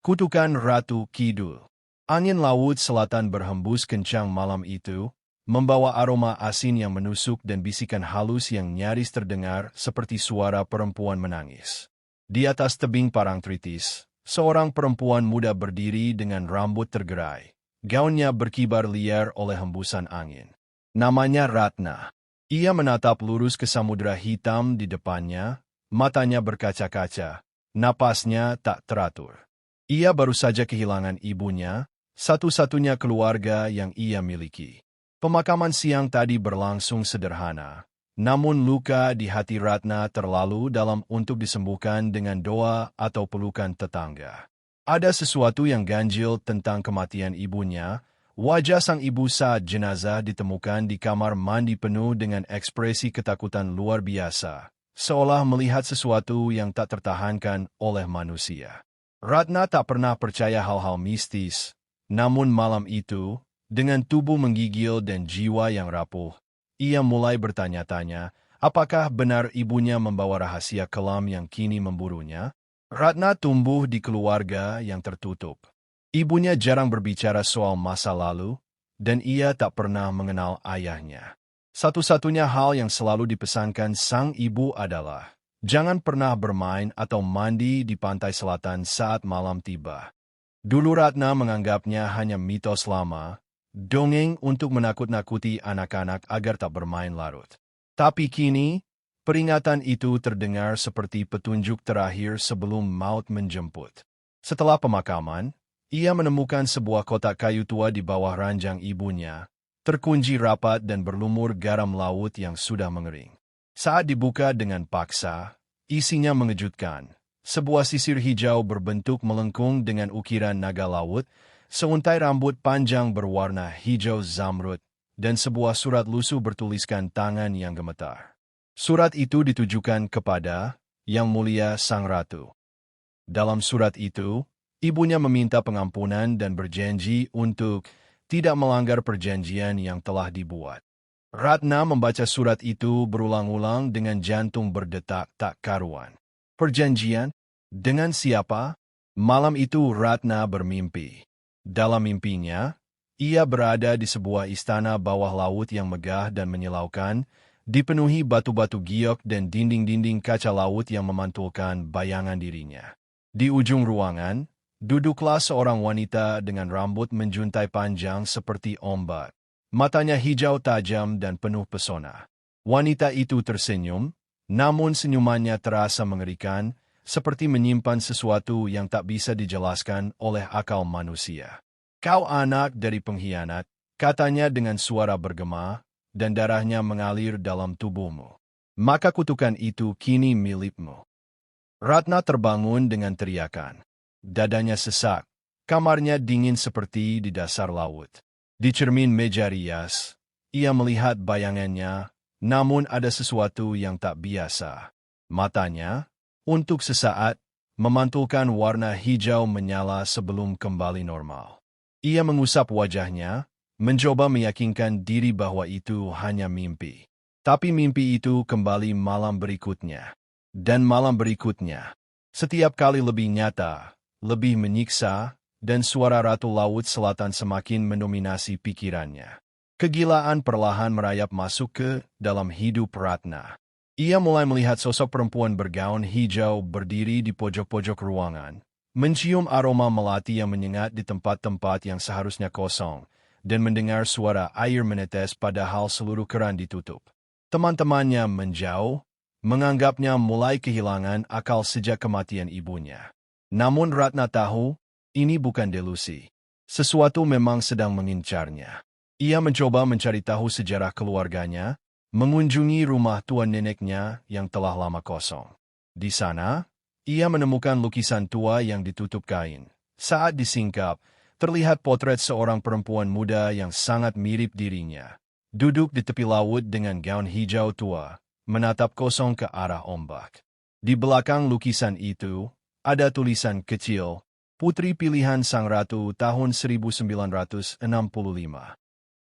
Kutukan Ratu Kidul. Angin laut selatan berhembus kencang malam itu, membawa aroma asin yang menusuk dan bisikan halus yang nyaris terdengar seperti suara perempuan menangis. Di atas tebing Parangtritis, seorang perempuan muda berdiri dengan rambut tergerai. Gaunnya berkibar liar oleh hembusan angin. Namanya Ratna. Ia menatap lurus ke samudera hitam di depannya, matanya berkaca-kaca, napasnya tak teratur. Ia baru saja kehilangan ibunya, satu-satunya keluarga yang ia miliki. Pemakaman siang tadi berlangsung sederhana, namun luka di hati Ratna terlalu dalam untuk disembuhkan dengan doa atau pelukan tetangga. Ada sesuatu yang ganjil tentang kematian ibunya. Wajah sang ibu saat jenazah ditemukan di kamar mandi penuh dengan ekspresi ketakutan luar biasa, seolah melihat sesuatu yang tak tertahankan oleh manusia. Ratna tak pernah percaya hal-hal mistis, namun malam itu, dengan tubuh menggigil dan jiwa yang rapuh, ia mulai bertanya-tanya, apakah benar ibunya membawa rahasia kelam yang kini memburunya? Ratna tumbuh di keluarga yang tertutup. Ibunya jarang berbicara soal masa lalu, dan ia tak pernah mengenal ayahnya. Satu-satunya hal yang selalu dipesankan sang ibu adalah, jangan pernah bermain atau mandi di pantai selatan saat malam tiba. Dulu Ratna menganggapnya hanya mitos lama, dongeng untuk menakut-nakuti anak-anak agar tak bermain larut. Tapi kini, peringatan itu terdengar seperti petunjuk terakhir sebelum maut menjemput. Setelah pemakaman, ia menemukan sebuah kotak kayu tua di bawah ranjang ibunya, terkunci rapat dan berlumur garam laut yang sudah mengering. Saat dibuka dengan paksa, isinya mengejutkan. Sebuah sisir hijau berbentuk melengkung dengan ukiran naga laut, seuntai rambut panjang berwarna hijau zamrud, dan sebuah surat lusuh bertuliskan tangan yang gemetar. Surat itu ditujukan kepada Yang Mulia Sang Ratu. Dalam surat itu, ibunya meminta pengampunan dan berjanji untuk tidak melanggar perjanjian yang telah dibuat. Ratna membaca surat itu berulang-ulang dengan jantung berdetak tak karuan. Perjanjian? Dengan siapa? Malam itu Ratna bermimpi. Dalam mimpinya, ia berada di sebuah istana bawah laut yang megah dan menyilaukan, dipenuhi batu-batu giok dan dinding-dinding kaca laut yang memantulkan bayangan dirinya. Di ujung ruangan, duduklah seorang wanita dengan rambut menjuntai panjang seperti ombak. Matanya hijau tajam dan penuh pesona. Wanita itu tersenyum, namun senyumannya terasa mengerikan, seperti menyimpan sesuatu yang tak bisa dijelaskan oleh akal manusia. Kau anak dari pengkhianat, katanya dengan suara bergema, dan darahnya mengalir dalam tubuhmu. Maka kutukan itu kini milikmu. Ratna terbangun dengan teriakan. Dadanya sesak, kamarnya dingin seperti di dasar laut. Di cermin meja rias, ia melihat bayangannya, namun ada sesuatu yang tak biasa. Matanya, untuk sesaat, memantulkan warna hijau menyala sebelum kembali normal. Ia mengusap wajahnya, mencoba meyakinkan diri bahwa itu hanya mimpi. Tapi mimpi itu kembali malam berikutnya. Dan malam berikutnya. Setiap kali lebih nyata, lebih menyiksa, dan suara Ratu Laut Selatan semakin mendominasi pikirannya. Kegilaan perlahan merayap masuk ke dalam hidup Ratna. Ia mulai melihat sosok perempuan bergaun hijau berdiri di pojok-pojok ruangan, mencium aroma melati yang menyengat di tempat-tempat yang seharusnya kosong, dan mendengar suara air menetes padahal seluruh keran ditutup. Teman-temannya menjauh, menganggapnya mulai kehilangan akal sejak kematian ibunya. Namun Ratna tahu, ini bukan delusi. Sesuatu memang sedang mengincarnya. Ia mencoba mencari tahu sejarah keluarganya, mengunjungi rumah tua neneknya yang telah lama kosong. Di sana, ia menemukan lukisan tua yang ditutup kain. Saat disingkap, terlihat potret seorang perempuan muda yang sangat mirip dirinya. Duduk di tepi laut dengan gaun hijau tua, menatap kosong ke arah ombak. Di belakang lukisan itu, ada tulisan kecil, Putri Pilihan Sang Ratu tahun 1965.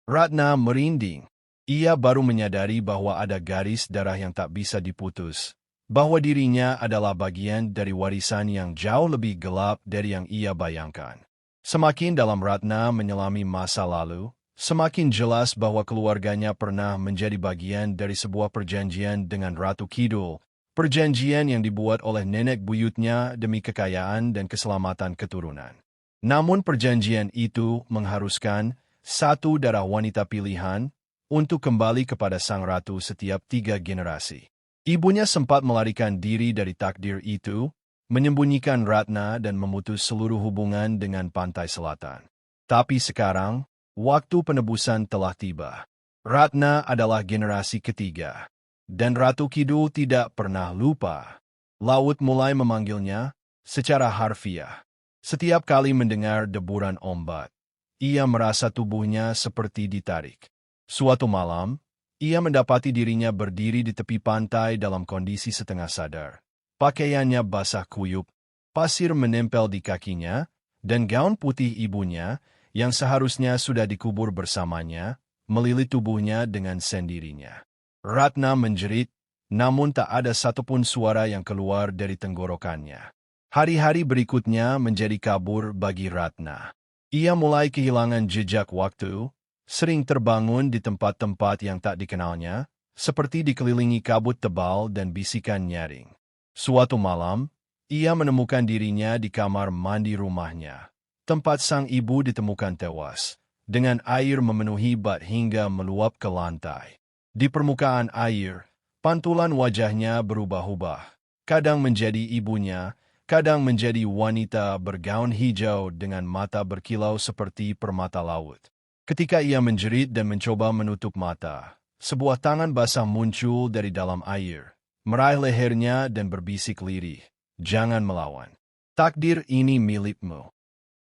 Ratna merinding. Ia baru menyadari bahwa ada garis darah yang tak bisa diputus, bahwa dirinya adalah bagian dari warisan yang jauh lebih gelap dari yang ia bayangkan. Semakin dalam Ratna menyelami masa lalu, semakin jelas bahwa keluarganya pernah menjadi bagian dari sebuah perjanjian dengan Ratu Kidul, perjanjian yang dibuat oleh nenek buyutnya demi kekayaan dan keselamatan keturunan. Namun perjanjian itu mengharuskan satu darah wanita pilihan untuk kembali kepada sang ratu setiap 3 generasi. Ibunya sempat melarikan diri dari takdir itu, menyembunyikan Ratna dan memutus seluruh hubungan dengan pantai selatan. Tapi sekarang, waktu penebusan telah tiba. Ratna adalah generasi ketiga. Dan Ratu Kidul tidak pernah lupa. Laut mulai memanggilnya secara harfiah. Setiap kali mendengar deburan ombak, ia merasa tubuhnya seperti ditarik. Suatu malam, ia mendapati dirinya berdiri di tepi pantai dalam kondisi setengah sadar. Pakaiannya basah kuyup, pasir menempel di kakinya, dan gaun putih ibunya, yang seharusnya sudah dikubur bersamanya, melilit tubuhnya dengan sendirinya. Ratna menjerit, namun tak ada satupun suara yang keluar dari tenggorokannya. Hari-hari berikutnya menjadi kabur bagi Ratna. Ia mulai kehilangan jejak waktu, sering terbangun di tempat-tempat yang tak dikenalnya, seperti dikelilingi kabut tebal dan bisikan nyaring. Suatu malam, ia menemukan dirinya di kamar mandi rumahnya, tempat sang ibu ditemukan tewas, dengan air memenuhi bat hingga meluap ke lantai. Di permukaan air, pantulan wajahnya berubah-ubah, kadang menjadi ibunya, kadang menjadi wanita bergaun hijau dengan mata berkilau seperti permata laut. Ketika ia menjerit dan mencoba menutup mata, sebuah tangan basah muncul dari dalam air, meraih lehernya dan berbisik lirih, "Jangan melawan. Takdir ini milikmu."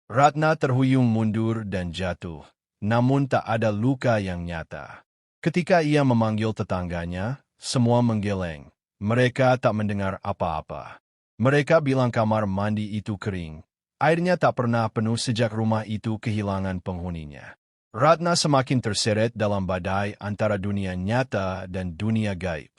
Ratna terhuyung mundur dan jatuh, namun tak ada luka yang nyata. Ketika ia memanggil tetangganya, semua menggeleng. Mereka tak mendengar apa-apa. Mereka bilang kamar mandi itu kering. Airnya tak pernah penuh sejak rumah itu kehilangan penghuninya. Ratna semakin terseret dalam badai antara dunia nyata dan dunia gaib.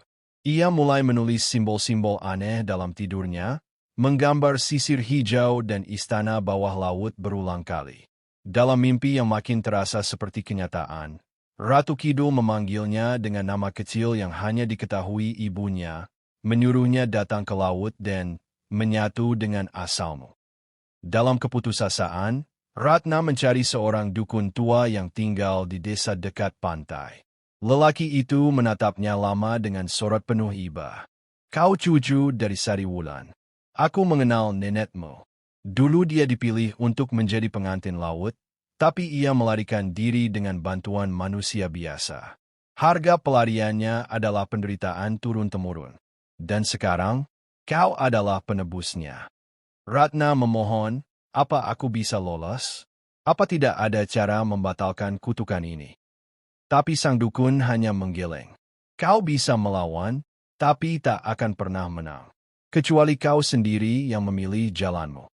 Ia mulai menulis simbol-simbol aneh dalam tidurnya, menggambar sisir hijau dan istana bawah laut berulang kali. Dalam mimpi yang makin terasa seperti kenyataan, Ratu Kidul memanggilnya dengan nama kecil yang hanya diketahui ibunya, menyuruhnya datang ke laut dan menyatu dengan asalmu. Dalam keputusasaan, Ratna mencari seorang dukun tua yang tinggal di desa dekat pantai. Lelaki itu menatapnya lama dengan sorot penuh iba. "Kau cucu dari Sariwulan. Aku mengenal nenekmu. Dulu dia dipilih untuk menjadi pengantin laut, tapi ia melarikan diri dengan bantuan manusia biasa. Harga pelariannya adalah penderitaan turun-temurun. Dan sekarang, kau adalah penebusnya." Ratna memohon, "Apa aku bisa lolos? Apa tidak ada cara membatalkan kutukan ini?" Tapi sang dukun hanya menggeleng. "Kau bisa melawan, tapi tak akan pernah menang. Kecuali kau sendiri yang memilih jalanmu."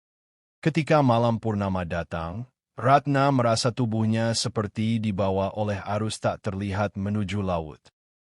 Ketika malam purnama datang, Ratna merasa tubuhnya seperti dibawa oleh arus tak terlihat menuju laut.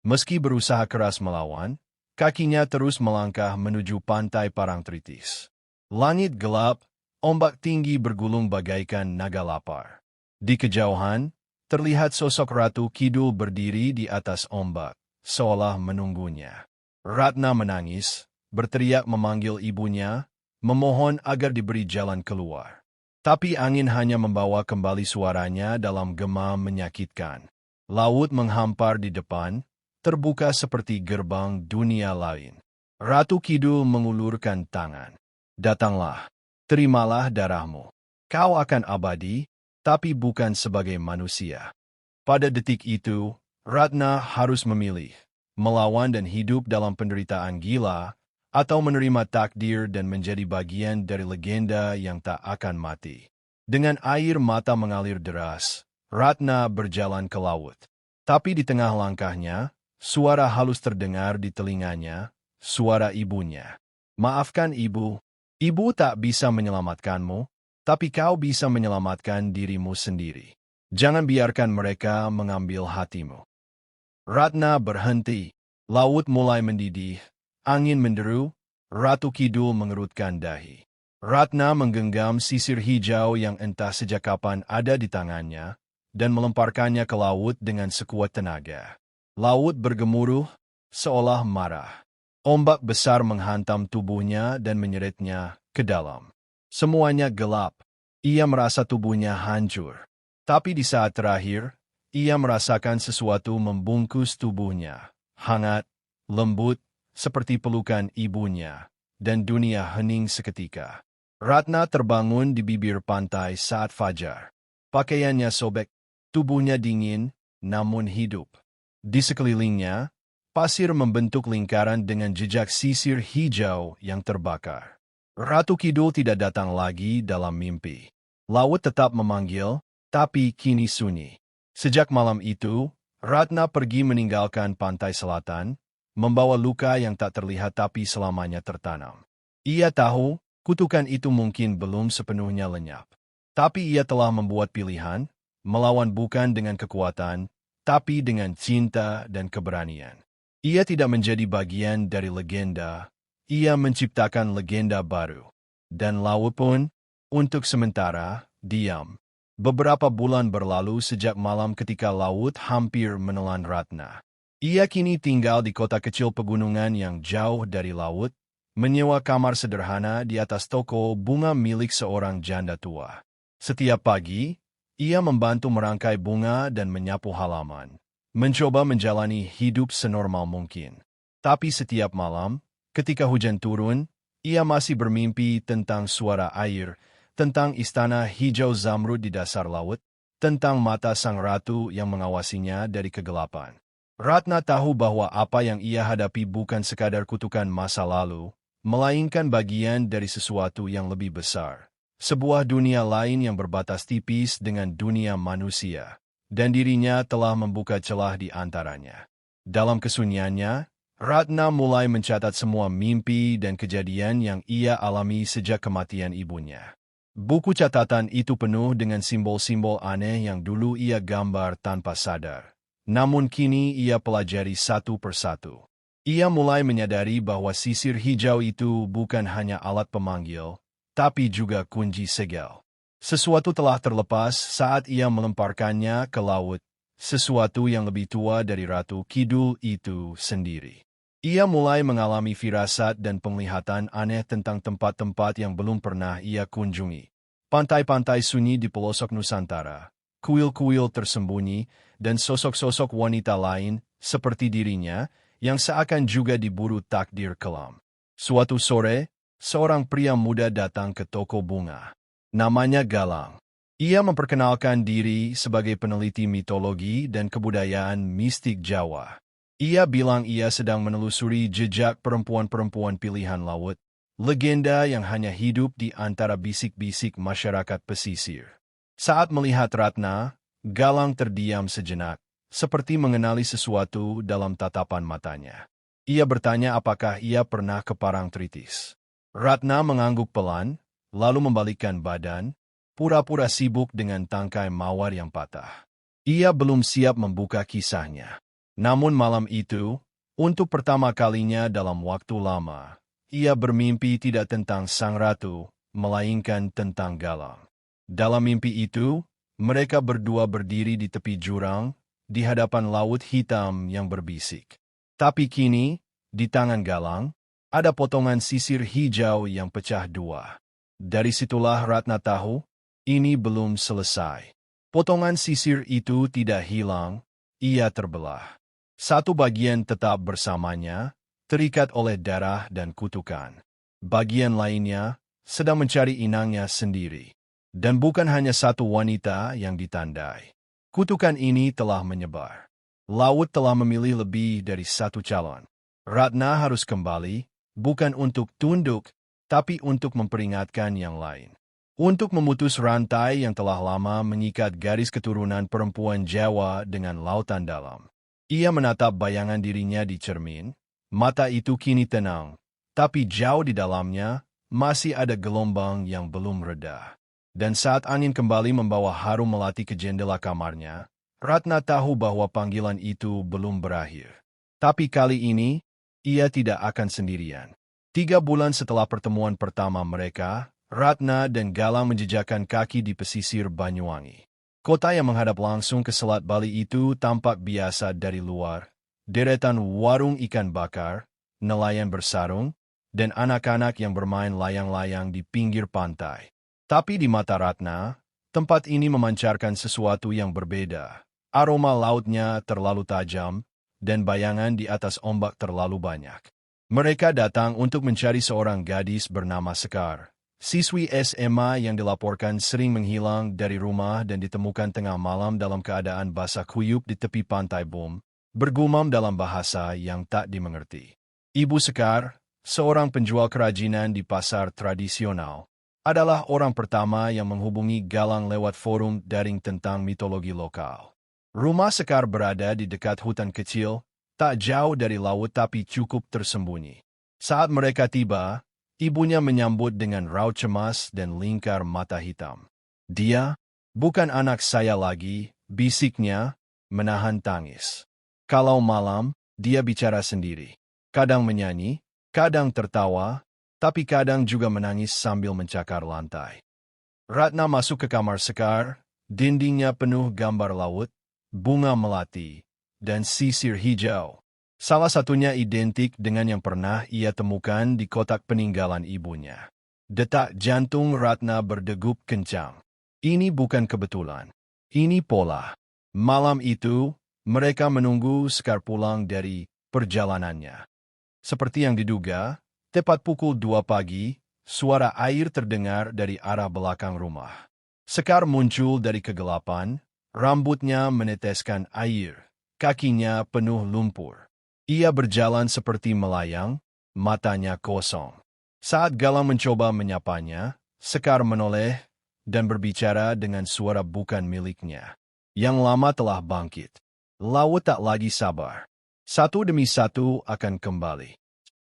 Meski berusaha keras melawan, kakinya terus melangkah menuju pantai Parangtritis. Langit gelap, ombak tinggi bergulung bagaikan naga lapar. Di kejauhan, terlihat sosok Ratu Kidul berdiri di atas ombak, seolah menunggunya. Ratna menangis, berteriak memanggil ibunya, memohon agar diberi jalan keluar. Tapi angin hanya membawa kembali suaranya dalam gema menyakitkan. Laut menghampar di depan, terbuka seperti gerbang dunia lain. Ratu Kidul mengulurkan tangan. "Datanglah, terimalah darahmu. Kau akan abadi, tapi bukan sebagai manusia." Pada detik itu, Ratna harus memilih, melawan dan hidup dalam penderitaan gila, atau menerima takdir dan menjadi bagian dari legenda yang tak akan mati. Dengan air mata mengalir deras, Ratna berjalan ke laut. Tapi di tengah langkahnya, suara halus terdengar di telinganya, suara ibunya. "Maafkan ibu, ibu tak bisa menyelamatkanmu, tapi kau bisa menyelamatkan dirimu sendiri. Jangan biarkan mereka mengambil hatimu." Ratna berhenti. Laut mulai mendidih. Angin menderu, Ratu Kidul mengerutkan dahi. Ratna menggenggam sisir hijau yang entah sejak kapan ada di tangannya, dan melemparkannya ke laut dengan sekuat tenaga. Laut bergemuruh, seolah marah. Ombak besar menghantam tubuhnya dan menyeretnya ke dalam. Semuanya gelap. Ia merasa tubuhnya hancur. Tapi di saat terakhir, ia merasakan sesuatu membungkus tubuhnya. Hangat, lembut, seperti pelukan ibunya, dan dunia hening seketika. Ratna terbangun di bibir pantai saat fajar. Pakaiannya sobek, tubuhnya dingin, namun hidup. Di sekelilingnya, pasir membentuk lingkaran dengan jejak sisir hijau yang terbakar. Ratu Kidul tidak datang lagi dalam mimpi. Laut tetap memanggil, tapi kini sunyi. Sejak malam itu, Ratna pergi meninggalkan pantai selatan, membawa luka yang tak terlihat tapi selamanya tertanam. Ia tahu, kutukan itu mungkin belum sepenuhnya lenyap. Tapi ia telah membuat pilihan, melawan bukan dengan kekuatan, tapi dengan cinta dan keberanian. Ia tidak menjadi bagian dari legenda, ia menciptakan legenda baru. Dan laut pun, untuk sementara, diam. Beberapa bulan berlalu sejak malam ketika laut hampir menelan Ratna. Ia kini tinggal di kota kecil pegunungan yang jauh dari laut, menyewa kamar sederhana di atas toko bunga milik seorang janda tua. Setiap pagi, ia membantu merangkai bunga dan menyapu halaman, mencoba menjalani hidup senormal mungkin. Tapi setiap malam, ketika hujan turun, ia masih bermimpi tentang suara air, tentang istana hijau zamrud di dasar laut, tentang mata sang ratu yang mengawasinya dari kegelapan. Ratna tahu bahwa apa yang ia hadapi bukan sekadar kutukan masa lalu, melainkan bagian dari sesuatu yang lebih besar. Sebuah dunia lain yang berbatas tipis dengan dunia manusia, dan dirinya telah membuka celah di antaranya. Dalam kesunyiannya, Ratna mulai mencatat semua mimpi dan kejadian yang ia alami sejak kematian ibunya. Buku catatan itu penuh dengan simbol-simbol aneh yang dulu ia gambar tanpa sadar. Namun kini ia pelajari satu persatu. Ia mulai menyadari bahwa sisir hijau itu bukan hanya alat pemanggil, tapi juga kunci segel. Sesuatu telah terlepas saat ia melemparkannya ke laut, sesuatu yang lebih tua dari Ratu Kidul itu sendiri. Ia mulai mengalami firasat dan penglihatan aneh tentang tempat-tempat yang belum pernah ia kunjungi. Pantai-pantai sunyi di pelosok Nusantara, kuil-kuil tersembunyi, dan sosok-sosok wanita lain, seperti dirinya, yang seakan juga diburu takdir kelam. Suatu sore, seorang pria muda datang ke toko bunga. Namanya Galang. Ia memperkenalkan diri sebagai peneliti mitologi dan kebudayaan mistik Jawa. Ia bilang ia sedang menelusuri jejak perempuan-perempuan pilihan laut, legenda yang hanya hidup di antara bisik-bisik masyarakat pesisir. Saat melihat Ratna, Galang terdiam sejenak, seperti mengenali sesuatu dalam tatapan matanya. Ia bertanya apakah ia pernah ke Parangtritis. Ratna mengangguk pelan, lalu membalikkan badan, pura-pura sibuk dengan tangkai mawar yang patah. Ia belum siap membuka kisahnya. Namun malam itu, untuk pertama kalinya dalam waktu lama, ia bermimpi tidak tentang sang ratu, melainkan tentang Galang. Dalam mimpi itu, mereka berdua berdiri di tepi jurang, di hadapan laut hitam yang berbisik. Tapi kini, di tangan Galang, ada potongan sisir hijau yang pecah dua. Dari situlah Ratna tahu, ini belum selesai. Potongan sisir itu tidak hilang, ia terbelah. Satu bagian tetap bersamanya, terikat oleh darah dan kutukan. Bagian lainnya sedang mencari inangnya sendiri. Dan bukan hanya satu wanita yang ditandai. Kutukan ini telah menyebar. Laut telah memilih lebih dari satu calon. Ratna harus kembali, bukan untuk tunduk, tapi untuk memperingatkan yang lain. Untuk memutus rantai yang telah lama mengikat garis keturunan perempuan Jawa dengan lautan dalam. Ia menatap bayangan dirinya di cermin, mata itu kini tenang, tapi jauh di dalamnya masih ada gelombang yang belum reda. Dan saat angin kembali membawa harum melati ke jendela kamarnya, Ratna tahu bahwa panggilan itu belum berakhir. Tapi kali ini, ia tidak akan sendirian. 3 bulan setelah pertemuan pertama mereka, Ratna dan Galang menjejakkan kaki di pesisir Banyuwangi. Kota yang menghadap langsung ke Selat Bali itu tampak biasa dari luar. Deretan warung ikan bakar, nelayan bersarung, dan anak-anak yang bermain layang-layang di pinggir pantai. Tapi di mata Ratna, tempat ini memancarkan sesuatu yang berbeda. Aroma lautnya terlalu tajam, dan bayangan di atas ombak terlalu banyak. Mereka datang untuk mencari seorang gadis bernama Sekar, siswi SMA yang dilaporkan sering menghilang dari rumah dan ditemukan tengah malam dalam keadaan basah kuyup di tepi pantai Bom, bergumam dalam bahasa yang tak dimengerti. Ibu Sekar, seorang penjual kerajinan di pasar tradisional, adalah orang pertama yang menghubungi Galang lewat forum daring tentang mitologi lokal. Rumah Sekar berada di dekat hutan kecil, tak jauh dari laut tapi cukup tersembunyi. Saat mereka tiba, ibunya menyambut dengan raut cemas dan lingkar mata hitam. "Dia bukan anak saya lagi," bisiknya, menahan tangis. Kalau malam, dia bicara sendiri. Kadang menyanyi, kadang tertawa, tapi kadang juga menangis sambil mencakar lantai. Ratna masuk ke kamar Sekar, dindingnya penuh gambar laut, bunga melati, dan sisir hijau. Salah satunya identik dengan yang pernah ia temukan di kotak peninggalan ibunya. Detak jantung Ratna berdegup kencang. Ini bukan kebetulan. Ini pola. Malam itu, mereka menunggu Sekar pulang dari perjalanannya. Seperti yang diduga, tepat pukul 2 pagi, suara air terdengar dari arah belakang rumah. Sekar muncul dari kegelapan, rambutnya meneteskan air, kakinya penuh lumpur. Ia berjalan seperti melayang, matanya kosong. Saat Galang mencoba menyapanya, Sekar menoleh dan berbicara dengan suara bukan miliknya. Yang lama telah bangkit. Laut tak lagi sabar. Satu demi satu akan kembali.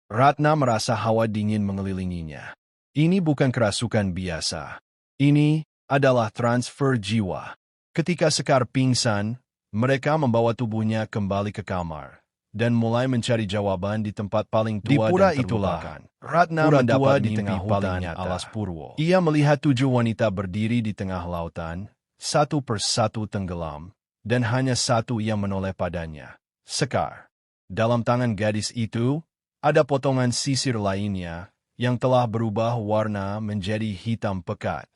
Ratna merasa hawa dingin mengelilinginya. Ini bukan kerasukan biasa. Ini adalah transfer jiwa. Ketika Sekar pingsan, mereka membawa tubuhnya kembali ke kamar dan mulai mencari jawaban di tempat paling tua Di pura dan terlupakan. Ratna pura mendapat tua di mimpi tengah paling hutan nyata. alas Purwo. Ia melihat 7 wanita berdiri di tengah lautan, satu persatu tenggelam, dan hanya satu yang menoleh padanya, Sekar. Dalam tangan gadis itu, ada potongan sisir lainnya yang telah berubah warna menjadi hitam pekat.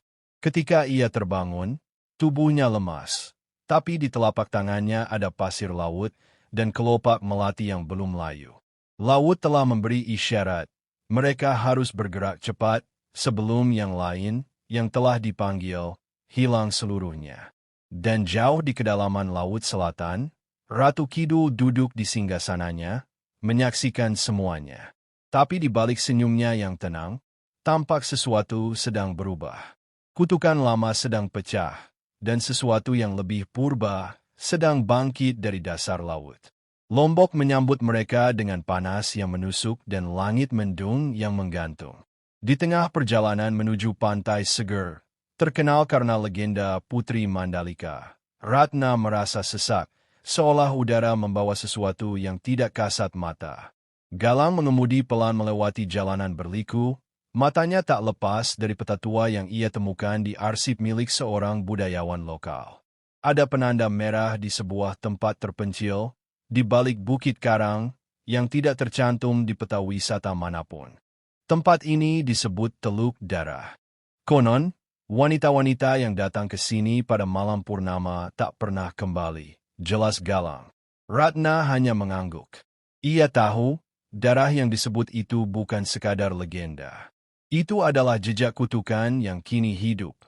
Ketika ia terbangun, tubuhnya lemas, tapi di telapak tangannya ada pasir laut dan kelopak melati yang belum layu. Laut telah memberi isyarat, mereka harus bergerak cepat sebelum yang lain yang telah dipanggil hilang seluruhnya. Dan jauh di kedalaman laut selatan, Ratu Kidul duduk di singgasananya, menyaksikan semuanya. Tapi di balik senyumnya yang tenang, tampak sesuatu sedang berubah. Kutukan lama sedang pecah, dan sesuatu yang lebih purba sedang bangkit dari dasar laut. Lombok menyambut mereka dengan panas yang menusuk dan langit mendung yang menggantung. Di tengah perjalanan menuju pantai Seger, terkenal karena legenda Putri Mandalika, Ratna merasa sesak, seolah udara membawa sesuatu yang tidak kasat mata. Galang mengemudi pelan melewati jalanan berliku, matanya tak lepas dari peta tua yang ia temukan di arsip milik seorang budayawan lokal. Ada penanda merah di sebuah tempat terpencil, di balik bukit karang, yang tidak tercantum di peta wisata manapun. Tempat ini disebut Teluk Darah. Konon, wanita-wanita yang datang ke sini pada malam purnama tak pernah kembali, jelas Galang. Ratna hanya mengangguk. Ia tahu, darah yang disebut itu bukan sekadar legenda. Itu adalah jejak kutukan yang kini hidup.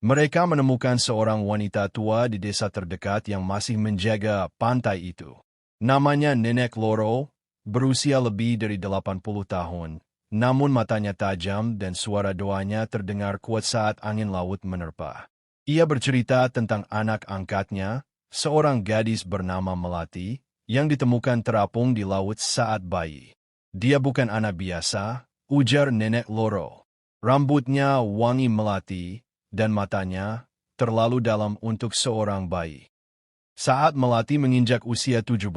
Mereka menemukan seorang wanita tua di desa terdekat yang masih menjaga pantai itu. Namanya Nenek Loro, berusia lebih dari 80 tahun, namun matanya tajam dan suara doanya terdengar kuat saat angin laut menerpa. Ia bercerita tentang anak angkatnya, seorang gadis bernama Melati, yang ditemukan terapung di laut saat bayi. Dia bukan anak biasa, ujar Nenek Loro. Rambutnya wangi melati, dan matanya terlalu dalam untuk seorang bayi. Saat Melati menginjak usia 17,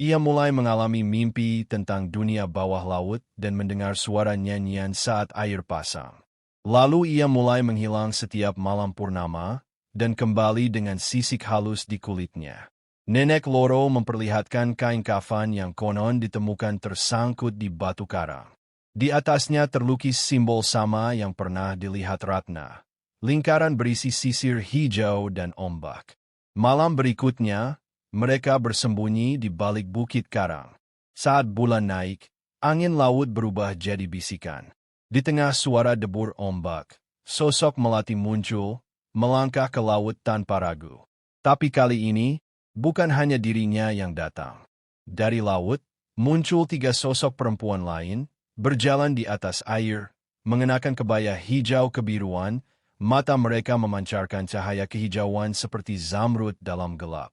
Ia mulai mengalami mimpi tentang dunia bawah laut dan mendengar suara nyanyian saat air pasang. Lalu ia mulai menghilang setiap malam purnama dan kembali dengan sisik halus di kulitnya. Nenek Loro memperlihatkan kain kafan yang konon ditemukan tersangkut di batu karang. Di atasnya terlukis simbol sama yang pernah dilihat Ratna. Lingkaran berisi sisir hijau dan ombak. Malam berikutnya, mereka bersembunyi di balik bukit karang. Saat bulan naik, angin laut berubah jadi bisikan. Di tengah suara debur ombak, sosok Melati muncul, melangkah ke laut tanpa ragu. Tapi kali ini, bukan hanya dirinya yang datang. Dari laut, muncul 3 sosok perempuan lain, berjalan di atas air, mengenakan kebaya hijau kebiruan, mata mereka memancarkan cahaya kehijauan seperti zamrud dalam gelap.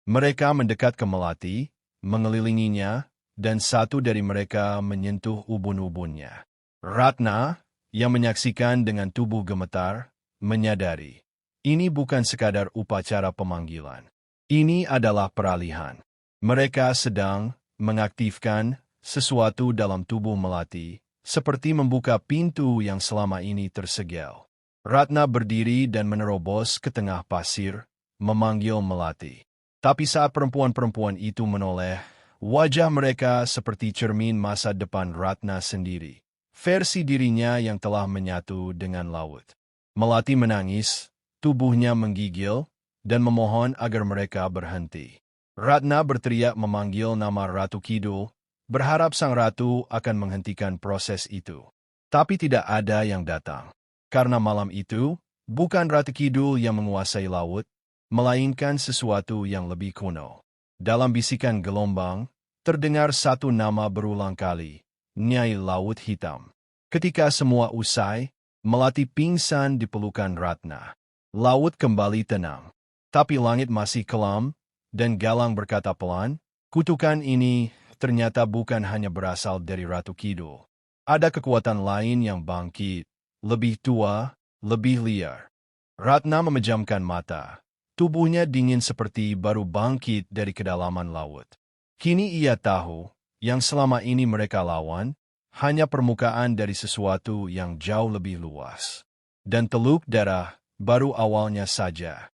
Mereka mendekat ke Melati, mengelilinginya, dan satu dari mereka menyentuh ubun-ubunnya. Ratna, yang menyaksikan dengan tubuh gemetar, menyadari. Ini bukan sekadar upacara pemanggilan. Ini adalah peralihan. Mereka sedang mengaktifkan sesuatu dalam tubuh Melati, seperti membuka pintu yang selama ini tersegel. Ratna berdiri dan menerobos ke tengah pasir, memanggil Melati. Tapi saat perempuan-perempuan itu menoleh, wajah mereka seperti cermin masa depan Ratna sendiri. Versi dirinya yang telah menyatu dengan laut. Melati menangis, tubuhnya menggigil, dan memohon agar mereka berhenti. Ratna berteriak memanggil nama Ratu Kidul, berharap sang ratu akan menghentikan proses itu. Tapi tidak ada yang datang. Karena malam itu, bukan Ratu Kidul yang menguasai laut, melainkan sesuatu yang lebih kuno. Dalam bisikan gelombang, terdengar satu nama berulang kali, Nyai Laut Hitam. Ketika semua usai, Melati pingsan di pelukan Ratna. Laut kembali tenang. Tapi langit masih kelam, dan Galang berkata pelan, kutukan ini ternyata bukan hanya berasal dari Ratu Kidul. Ada kekuatan lain yang bangkit, lebih tua, lebih liar. Ratna memejamkan mata. Tubuhnya dingin seperti baru bangkit dari kedalaman laut. Kini ia tahu, yang selama ini mereka lawan, hanya permukaan dari sesuatu yang jauh lebih luas. Dan Teluk Darah baru awalnya saja.